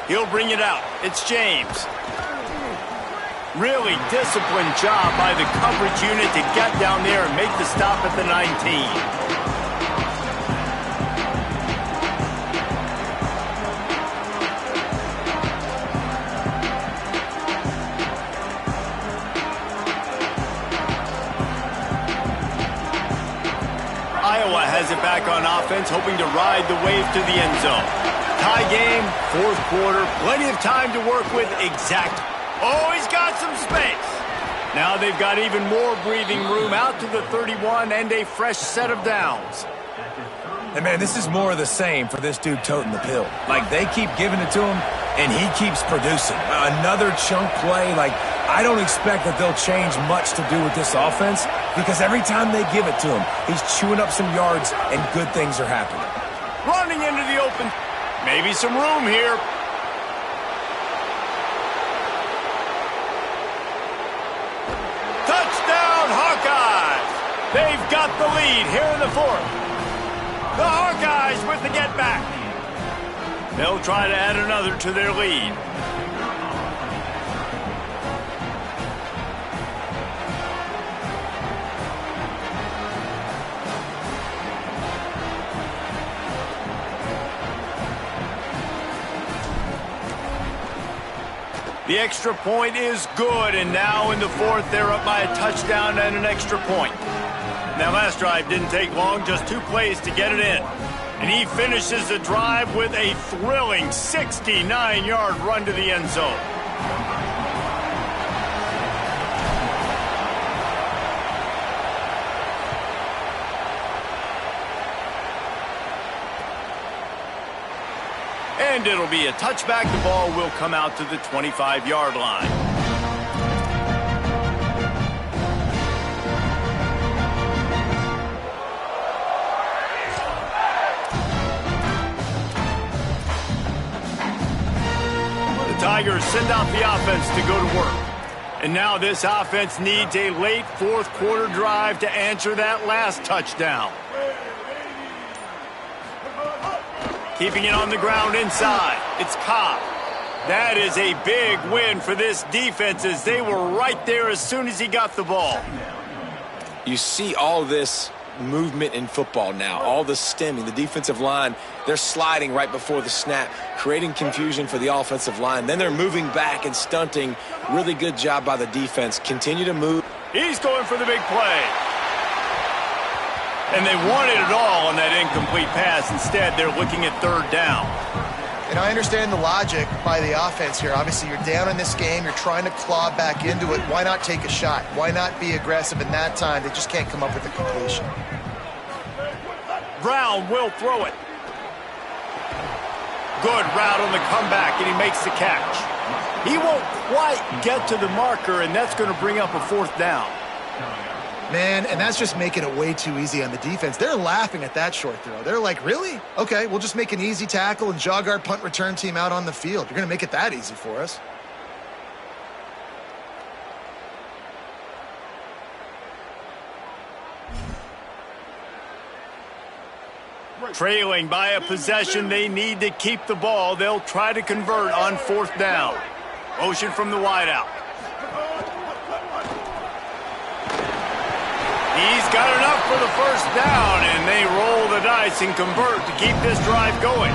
He'll bring it out. It's James. Really disciplined job by the coverage unit to get down there and make the stop at the 19. Iowa has it back on offense, hoping to ride the wave to the end zone. Tie game, 4th quarter, plenty of time to work with. Exact. Oh, he's got some space. Now they've got even more breathing room out to the 31 and a fresh set of downs. And, man, this is more of the same for this dude toting the pill. Like, they keep giving it to him, and he keeps producing. Another chunk play. Like, I don't expect that they'll change much to do with this offense because every time they give it to him, he's chewing up some yards and good things are happening. Running into the open. Maybe some room here. Touchdown, Hawkeyes! They've got the lead here in the 4th. The Hawkeyes with the get back. They'll try to add another to their lead. The extra point is good, and now in the 4th, they're up by a touchdown and an extra point. Now, last drive didn't take long, just 2 plays to get it in. And he finishes the drive with a thrilling 69-yard run to the end zone. And it'll be a touchback. The ball will come out to the 25-yard line. The Tigers send out the offense to go to work. And now this offense needs a late 4th quarter drive to answer that last touchdown. Keeping it on the ground inside. It's Cobb. That is a big win for this defense as they were right there as soon as he got the ball. You see all this movement in football now, all the stemming, the defensive line, they're sliding right before the snap, creating confusion for the offensive line. Then they're moving back and stunting. Really good job by the defense. Continue to move. He's going for the big play. And they wanted it all on that incomplete pass. Instead, they're looking at third down. And I understand the logic by the offense here. Obviously, you're down in this game. You're trying to claw back into it. Why not take a shot? Why not be aggressive in that time? They just can't come up with a completion. Brown will throw it. Good route on the comeback, and he makes the catch. He won't quite get to the marker, and that's going to bring up a fourth down. Man, and that's just making it way too easy on the defense. They're laughing at that short throw. They're like, really? Okay, we'll just make an easy tackle and jog our punt return team out on the field. You're going to make it that easy for us. Trailing by a possession, they need to keep the ball. They'll try to convert on fourth down. Motion from the wideout. He's got enough for the first down, and they roll the dice and convert to keep this drive going.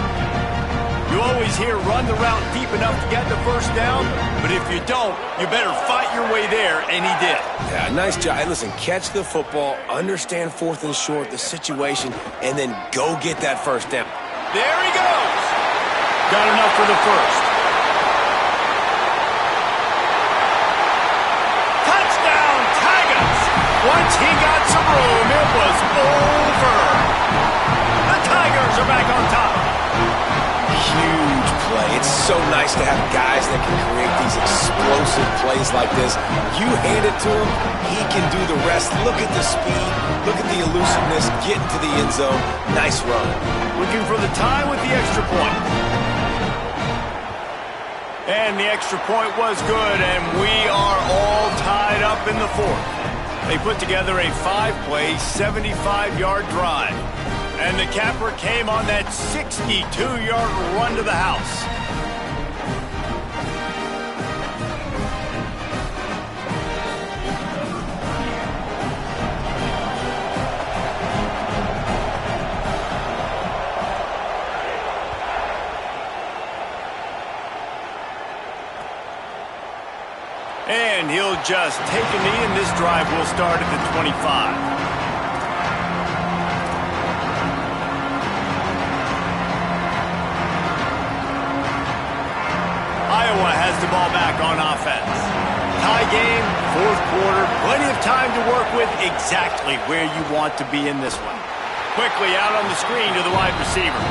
You always hear run the route deep enough to get the first down, but if you don't, you better fight your way there, and he did. Yeah, nice job. Hey, listen, catch the football, understand fourth and short, the situation, and then go get that first down. There he goes. Got enough for the first. Touchdown, Tigers! Once he got some room, it was over. The Tigers are back on top. Huge play. It's so nice to have guys that can create these explosive plays like this. You hand it to him, he can do the rest. Look at the speed, look at the elusiveness, get into the end zone. Nice run. Looking for the tie with the extra point. And the extra point was good, and we are all tied up in the fourth. They put together a 5-play, 75-yard drive. And the capper came on that 62-yard run to the house. And he'll just take a knee, and this drive will start at the 25. Iowa has the ball back on offense. Tie game, fourth quarter, plenty of time to work with, exactly where you want to be in this one. Quickly out on the screen to the wide receiver.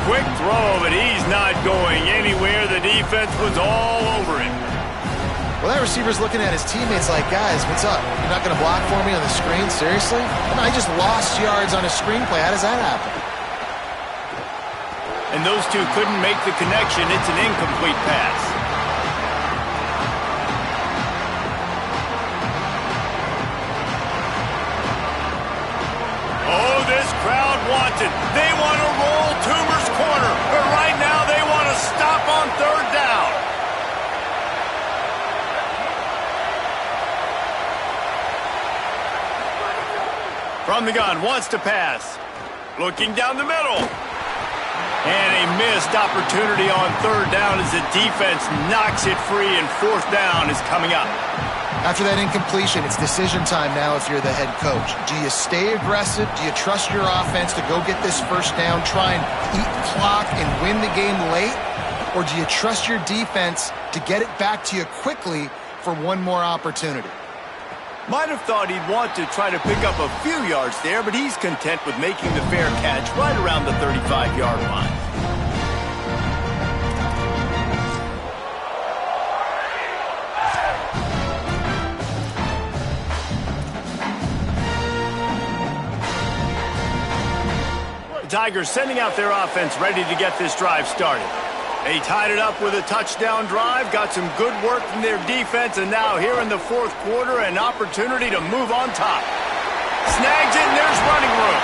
Quick throw, but he's not going anywhere. The defense was all over him. Well, that receiver's looking at his teammates like, guys, what's up? You're not going to block for me on the screen? Seriously? I just lost yards on a screenplay. How does that happen? And those two couldn't make the connection. It's an incomplete pass. Oh, this crowd wants it. They want to roll Toomer's corner, but right now they want to stop on third down. From the gun, wants to pass. Looking down the middle. And a missed opportunity on third down as the defense knocks it free, and fourth down is coming up. After that incompletion, it's decision time now if you're the head coach. Do you stay aggressive? Do you trust your offense to go get this first down, try and eat the clock and win the game late? Or do you trust your defense to get it back to you quickly for one more opportunity? Might have thought he'd want to try to pick up a few yards there, but he's content with making the fair catch right around the 35-yard line. The Tigers sending out their offense ready to get this drive started. They tied it up with a touchdown drive, got some good work from their defense, and now here in the fourth quarter, an opportunity to move on top. Snags it, and there's running room.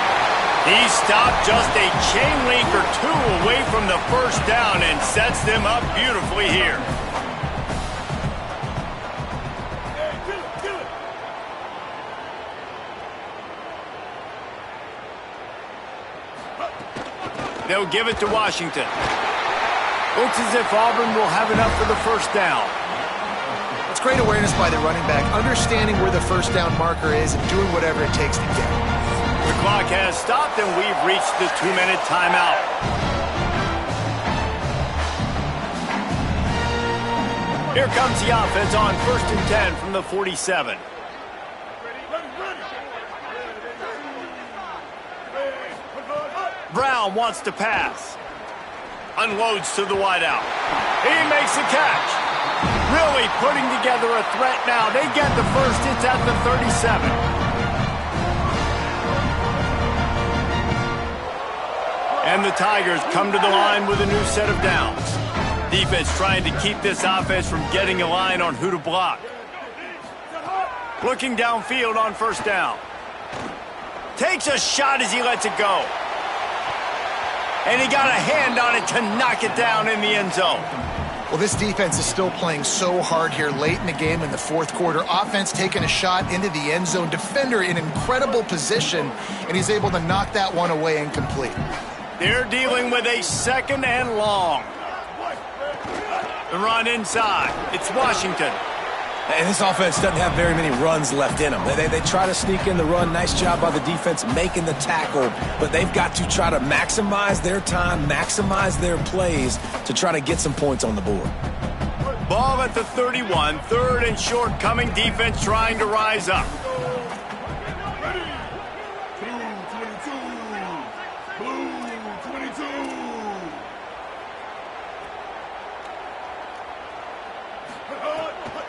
He stopped just a chain link or two away from the first down and sets them up beautifully here. They'll give it to Washington. Looks as if Auburn will have enough for the first down. It's great awareness by the running back, understanding where the first down marker is and doing whatever it takes to get it. The clock has stopped and we've reached the 2-minute timeout. Here comes the offense on 1st and 10 from the 47. Brown wants to pass. Unloads to the wideout. He makes the catch. Really putting together a threat now. They get the first. It's at the 37. And the Tigers come to the line with a new set of downs. Defense trying to keep this offense from getting a line on who to block. Looking downfield on first down. Takes a shot as he lets it go. And he got a hand on it to knock it down in the end zone. Well, this defense is still playing so hard here late in the game in the fourth quarter. Offense taking a shot into the end zone. Defender in incredible position, and he's able to knock that one away incomplete. They're dealing with a 2nd and long. The run inside. It's Washington. And this offense doesn't have very many runs left in them. They try to sneak in the run. Nice job by the defense making the tackle. But they've got to try to maximize their time, maximize their plays to try to get some points on the board. Ball at the 31. 3rd and short coming. Defense trying to rise up.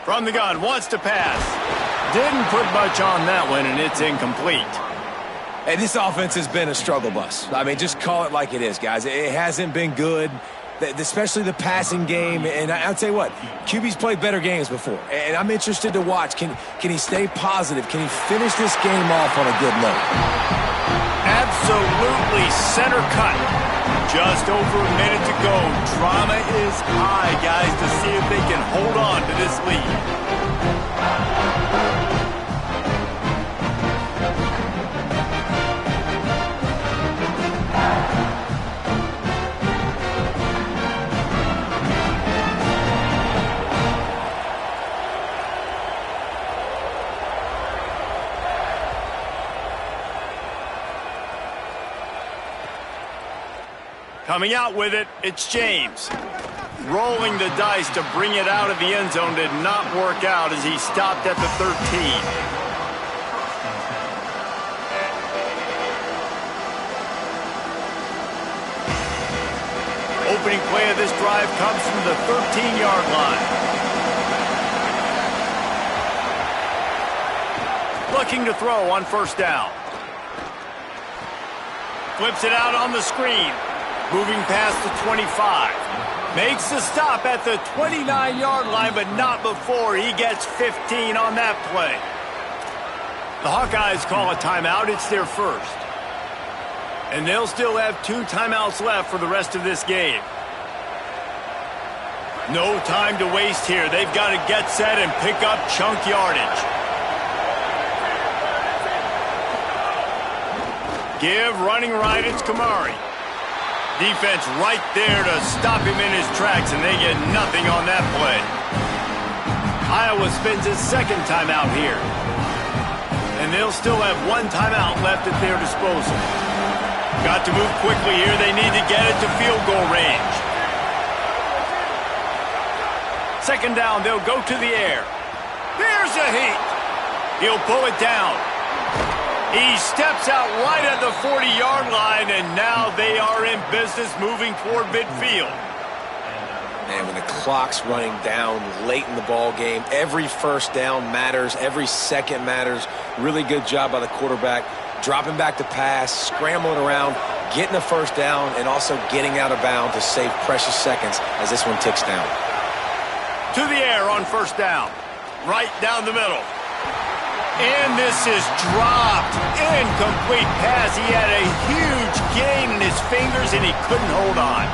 From the gun, wants to pass. Didn't put much on that one, and it's incomplete. Hey, this offense has been a struggle bus. I mean, just call it like it is, guys. It hasn't been good, especially the passing game. And I'll tell you what, QB's played better games before. And I'm interested to watch. Can he stay positive? Can he finish this game off on a good note? Absolutely center cut. Just over a minute to go. Drama is high, guys, to see if they can hold on to this lead. Coming out with it, it's James. Rolling the dice to bring it out of the end zone did not work out as he stopped at the 13. Opening play of this drive comes from the 13-yard line. Looking to throw on first down. Flips it out on the screen. Moving past the 25. Makes the stop at the 29-yard line, but not before he gets 15 on that play. The Hawkeyes call a timeout. It's their first. And they'll still have 2 timeouts left for the rest of this game. No time to waste here. They've got to get set and pick up chunk yardage. Give running right, it's Kamari. Defense right there to stop him in his tracks, and they get nothing on that play. Iowa spends his 2nd timeout here. And they'll still have 1 timeout left at their disposal. Got to move quickly here. They need to get it to field goal range. 2nd down, they'll go to the air. There's a heat. He'll pull it down. He steps out right at the 40-yard line, and now they are in business moving toward midfield. Man, when the clock's running down late in the ball game, every first down matters, every second matters. Really good job by the quarterback, dropping back to pass, scrambling around, getting the first down, and also getting out of bounds to save precious seconds as this one ticks down. To the air on first down. Right down the middle. And this is dropped. Incomplete pass. He had a huge gain in his fingers, and he couldn't hold on.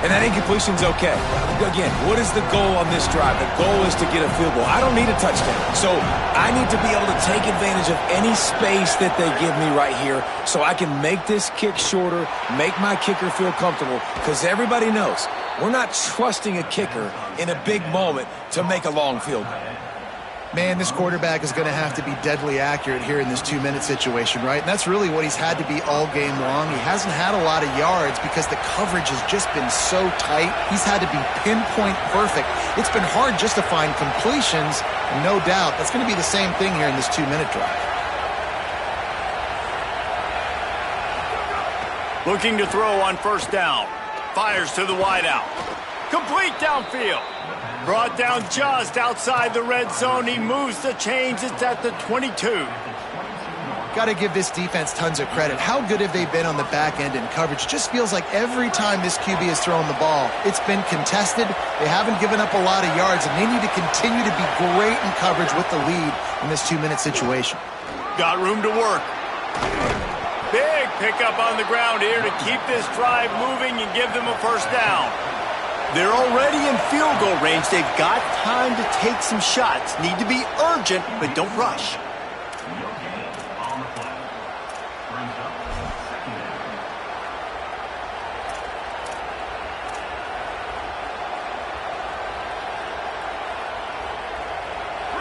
And that incompletion's okay. Again, what is the goal on this drive? The goal is to get a field goal. I don't need a touchdown. So I need to be able to take advantage of any space that they give me right here so I can make this kick shorter, make my kicker feel comfortable, because everybody knows we're not trusting a kicker in a big moment to make a long field goal. Man, this quarterback is going to have to be deadly accurate here in this 2-minute situation, right? And that's really what he's had to be all game long. He hasn't had a lot of yards because the coverage has just been so tight. He's had to be pinpoint perfect. It's been hard just to find completions, and no doubt that's going to be the same thing here in this 2-minute drive. Looking to throw on first down. Fires to the wideout. Complete downfield. Brought down just outside the red zone. He moves the chains. It's at the 22. Got to give this defense tons of credit. How good have they been on the back end in coverage? Just feels like every time this QB has thrown the ball, it's been contested. They haven't given up a lot of yards, and they need to continue to be great in coverage with the lead in this 2-minute situation. Got room to work. Big pickup on the ground here to keep this drive moving and give them a first down. They're already in field goal range. They've got time to take some shots. Need to be urgent, but don't rush.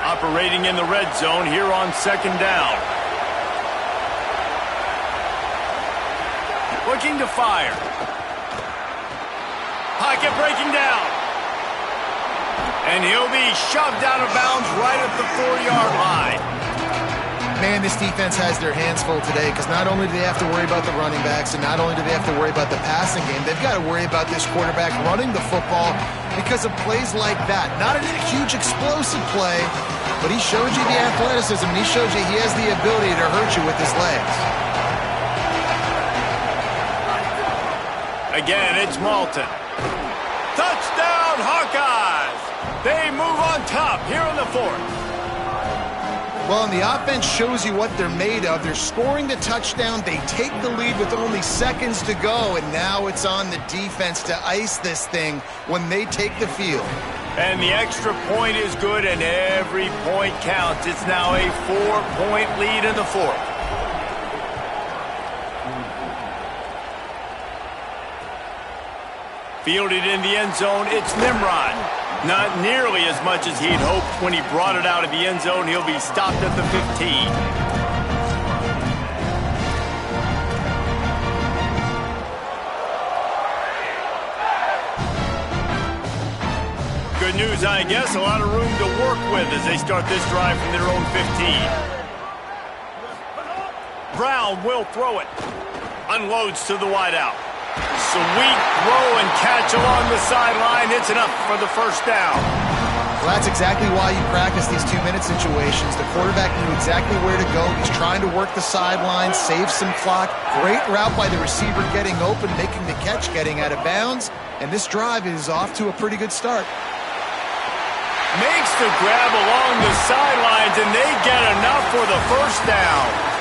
Operating in the red zone here on second down. Looking to fire. Pocket breaking down. And he'll be shoved out of bounds right at the 4-yard line. Man, this defense has their hands full today because not only do they have to worry about the running backs and not only do they have to worry about the passing game, they've got to worry about this quarterback running the football because of plays like that. Not a huge explosive play, but he showed you the athleticism and he shows you he has the ability to hurt you with his legs. Again, it's Malton. Touchdown, Hawkeyes! They move on top here in the 4th. Well, and the offense shows you what they're made of. They're scoring the touchdown. They take the lead with only seconds to go, and now it's on the defense to ice this thing when they take the field. And the extra point is good, and every point counts. It's now a 4-point lead in the 4th. Fielded in the end zone, it's Nimrod. Not nearly as much as he'd hoped when he brought it out of the end zone. He'll be stopped at the 15. Good news, I guess. A lot of room to work with as they start this drive from their own 15. Brown will throw it. Unloads to the wideout. Sweet throw and catch along the sideline. It's enough for the first down. Well, that's exactly why you practice these 2-minute situations. The quarterback knew exactly where to go. He's trying to work the sideline, save some clock. Great route by the receiver getting open, making the catch, getting out of bounds. And this drive is off to a pretty good start. Makes the grab along the sidelines, and they get enough for the first down.